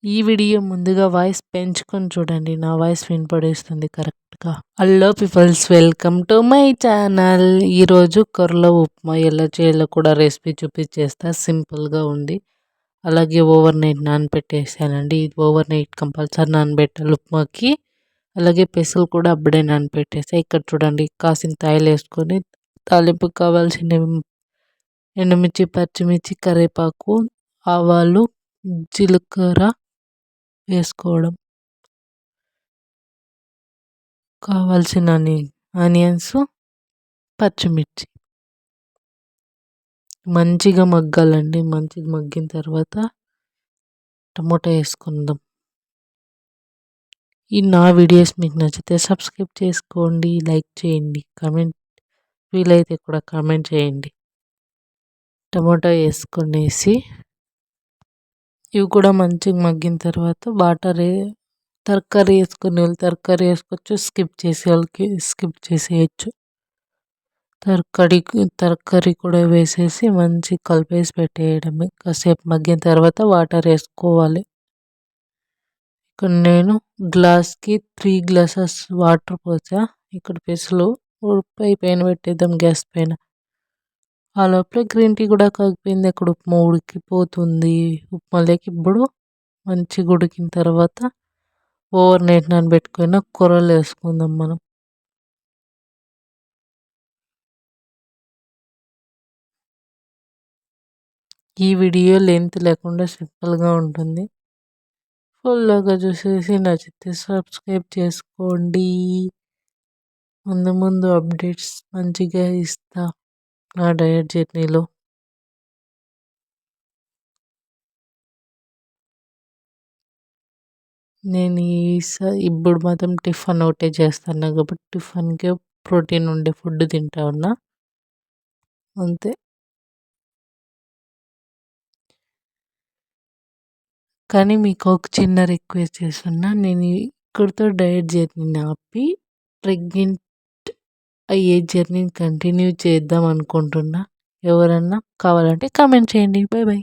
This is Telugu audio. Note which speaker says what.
Speaker 1: ఈ వీడియో ముందుగా వాయిస్ పెంచుకొని చూడండి. నా వాయిస్ వినపడేస్తుంది కరెక్ట్‌గా. Hello peoples, welcome to my channel. ఈరోజు కొర్రల ఉప్మా ఎలా చేయాలో కూడా రెసిపీ చూపించేస్తా. సింపుల్‌గా ఉంది. అలాగే ఓవర్ నైట్ నానబెట్టేసానండి. ఇది ఓవర్ నైట్ కంపల్సరీ నానబెట్టాలి ఉప్మాకి. అలాగే పెసలు కూడా అప్పుడే నానబెట్టేసా. ఇక్కడ చూడండి, కాసింత ఆయిల్ వేసుకొని తాలింపుకి కావాల్సిన ఎండుమిర్చి, పచ్చిమిర్చి, కరివేపాకు, ఆవాలు, జీలకర్ర వేసుకోవడం, కావాల్సిన ఆనియన్స్, పచ్చిమిర్చి మంచిగా మగ్గాలండి. మంచిగా మగ్గిన తర్వాత టమోటా వేసుకుందాం. ఈ నా వీడియోస్ మీకు నచ్చితే సబ్స్క్రైబ్ చేసుకోండి, లైక్ చేయండి, కామెంట్ వీలైతే కూడా కామెంట్ చేయండి. టమోటా వేసుకొనేసి ఇవి కూడా మంచిగా మగ్గిన తర్వాత తరకారీ వేసుకునే వాళ్ళు తరకారీ వేసుకోవచ్చు, స్కిప్ చేసే వాళ్ళకి స్కిప్ చేసేయచ్చు. తరకారీ కూడా వేసేసి మంచి కలిపేసి పెట్టేయడమే. కాసేపు మగ్గిన తర్వాత వాటర్ వేసుకోవాలి. ఇక్కడ నేను గ్లాస్కి 3 గ్లాసెస్ వాటర్ పోసా. ఇక్కడ పెసలు పైన పెట్టేద్దాం గ్యాస్ పైన. ఆ లోపల గ్రీన్ టీ కూడా కాగిపోయింది. అక్కడ ఉప్మా ఉడికిపోతుంది. ఉప్మాలోకి ఇప్పుడు మంచిగా ఉడికిన తర్వాత ఓవర్ నైట్ నానబెట్టుకున్న కొర్రలు వేసుకుందాం మనం. ఈ వీడియో లెంత్ లేకుండా సింపుల్గా ఉంటుంది. ఫుల్గా చూసేసి నచ్చితే సబ్స్క్రైబ్ చేసుకోండి. ముందు ముందు అప్డేట్స్ మంచిగా ఇస్తా నా డయట్ జర్నీలో. నేను ఇప్పుడు మాత్రం టిఫిన్ ఒకటే చేస్తాను కాబట్టి టిఫిన్కే ప్రోటీన్ ఉండే ఫుడ్ తింటా ఉన్నా అంతే. కానీ మీకు ఒక చిన్న రిక్వెస్ట్ చేస్తున్నా. నేను ఇక్కడితో డయట్ జర్నీని ఆపి ప్రెగ్నెంట్ అయ్యే జర్నీని కంటిన్యూ చేద్దాం అనుకుంటున్నా. ఎవరన్నా కావాలంటే కామెంట్ చేయండి. By by.